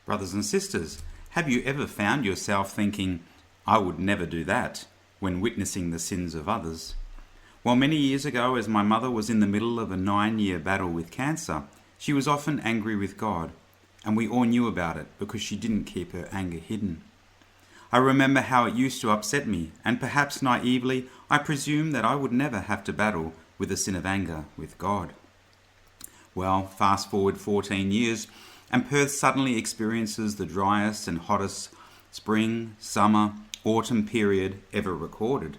Brothers and sisters, have you ever found yourself thinking, "I would never do that," when witnessing the sins of others? Well, many years ago, as my mother was in the middle of a 9-year battle with cancer, she was often angry with God, and we all knew about it because she didn't keep her anger hidden. I remember how it used to upset me, and perhaps naively, I presumed that I would never have to battle with the sin of anger with God. Well, fast forward 14 years, and Perth suddenly experiences the driest and hottest spring, summer, autumn period ever recorded.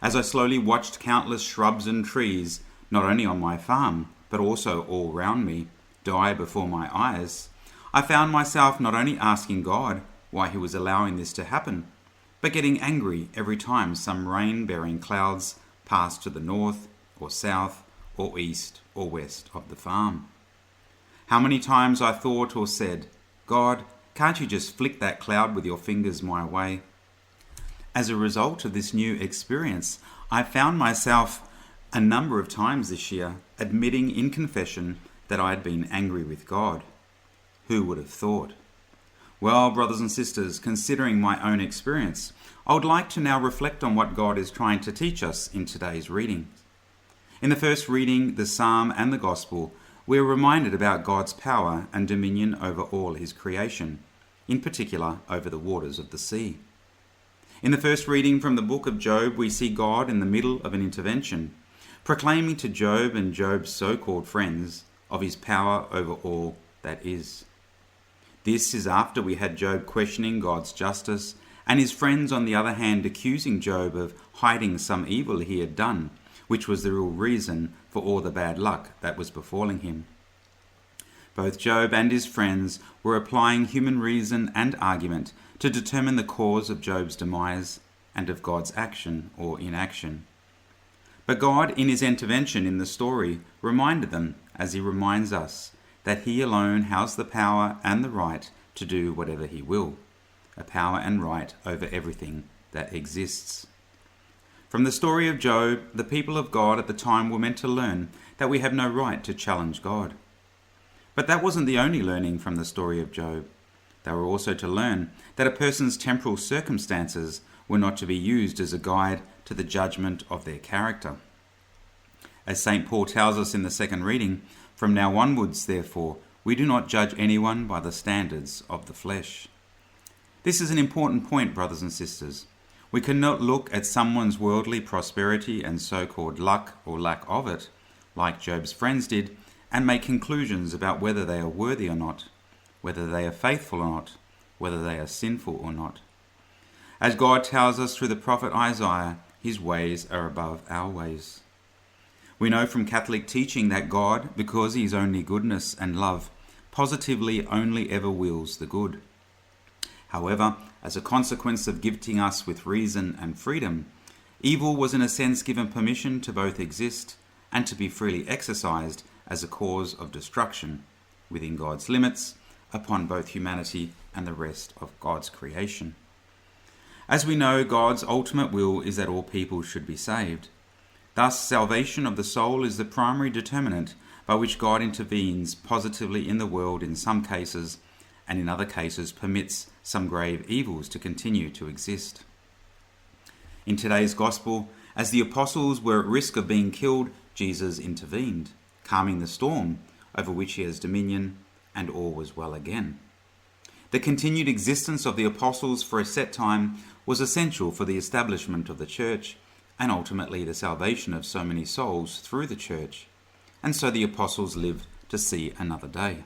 As I slowly watched countless shrubs and trees, not only on my farm, but also all round me, die before my eyes, I found myself not only asking God why he was allowing this to happen, but getting angry every time some rain-bearing clouds passed to the north or south or east or west of the farm. How many times I thought or said, "God, can't you just flick that cloud with your fingers my way?" As a result of this new experience, I found myself a number of times this year admitting in confession that I had been angry with God. Who would have thought? Well, brothers and sisters, considering my own experience, I would like to now reflect on what God is trying to teach us in today's reading. In the first reading, the Psalm and the Gospel, we are reminded about God's power and dominion over all his creation, in particular over the waters of the sea. In the first reading from the book of Job, we see God in the middle of an intervention, proclaiming to Job and Job's so-called friends of his power over all that is. This is after we had Job questioning God's justice, and his friends on the other hand accusing Job of hiding some evil he had done, which was the real reason for all the bad luck that was befalling him. Both Job and his friends were applying human reason and argument to determine the cause of Job's demise and of God's action or inaction. But God, in his intervention in the story, reminded them, as he reminds us, that he alone has the power and the right to do whatever he will, a power and right over everything that exists. From the story of Job, the people of God at the time were meant to learn that we have no right to challenge God. But that wasn't the only learning from the story of Job. They were also to learn that a person's temporal circumstances were not to be used as a guide to the judgment of their character. As St. Paul tells us in the second reading, "From now onwards, therefore, we do not judge anyone by the standards of the flesh." This is an important point, brothers and sisters. We cannot look at someone's worldly prosperity and so-called luck or lack of it, like Job's friends did, and make conclusions about whether they are worthy or not, whether they are faithful or not, whether they are sinful or not. As God tells us through the prophet Isaiah, his ways are above our ways. We know from Catholic teaching that God, because he is only goodness and love, positively only ever wills the good. However, as a consequence of gifting us with reason and freedom, evil was in a sense given permission to both exist and to be freely exercised as a cause of destruction, within God's limits, upon both humanity and the rest of God's creation. As we know, God's ultimate will is that all people should be saved. Thus, salvation of the soul is the primary determinant by which God intervenes positively in the world in some cases, and in other cases permits some grave evils to continue to exist. In today's Gospel, as the apostles were at risk of being killed, Jesus intervened, calming the storm over which he has dominion, and all was well again. The continued existence of the apostles for a set time was essential for the establishment of the church, and ultimately the salvation of so many souls through the church, and so the apostles lived to see another day.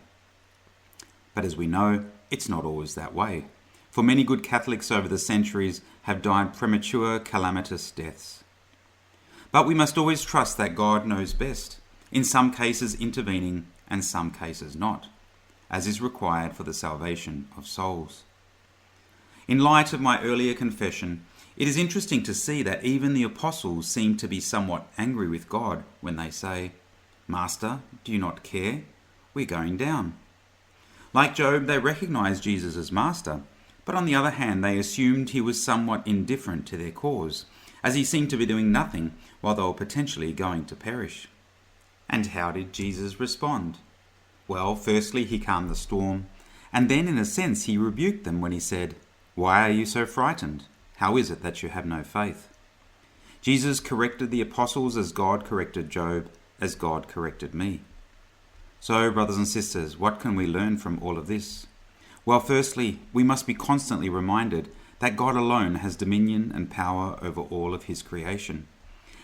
But as we know, it's not always that way, for many good Catholics over the centuries have died premature, calamitous deaths. But we must always trust that God knows best, in some cases intervening and some cases not, as is required for the salvation of souls. In light of my earlier confession, it is interesting to see that even the apostles seem to be somewhat angry with God when they say, "Master, do you not care? We're going down." Like Job, they recognized Jesus as master, but on the other hand, they assumed he was somewhat indifferent to their cause, as he seemed to be doing nothing while they were potentially going to perish. And how did Jesus respond? Well, firstly, he calmed the storm, And then, in a sense, he rebuked them when he said, "Why are you so frightened? How is it that you have no faith?" Jesus corrected the apostles as God corrected Job, as God corrected me. So, brothers and sisters, what can we learn from all of this? Well, firstly, we must be constantly reminded that God alone has dominion and power over all of his creation,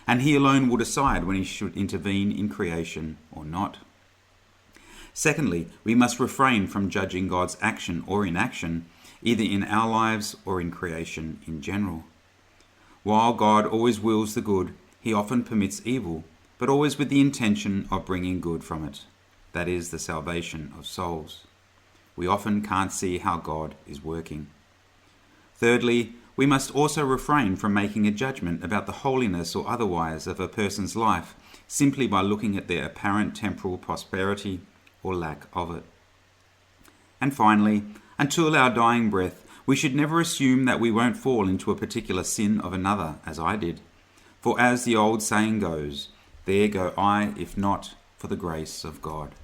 and he alone will decide when he should intervene in creation or not. Secondly, we must refrain from judging God's action or inaction, either in our lives or in creation in general. While God always wills the good, he often permits evil, but always with the intention of bringing good from it. That is, the salvation of souls. We often can't see how God is working. Thirdly, we must also refrain from making a judgment about the holiness or otherwise of a person's life simply by looking at their apparent temporal prosperity or lack of it. And finally, until our dying breath, we should never assume that we won't fall into a particular sin of another, as I did. For as the old saying goes, there go I, if not for the grace of God.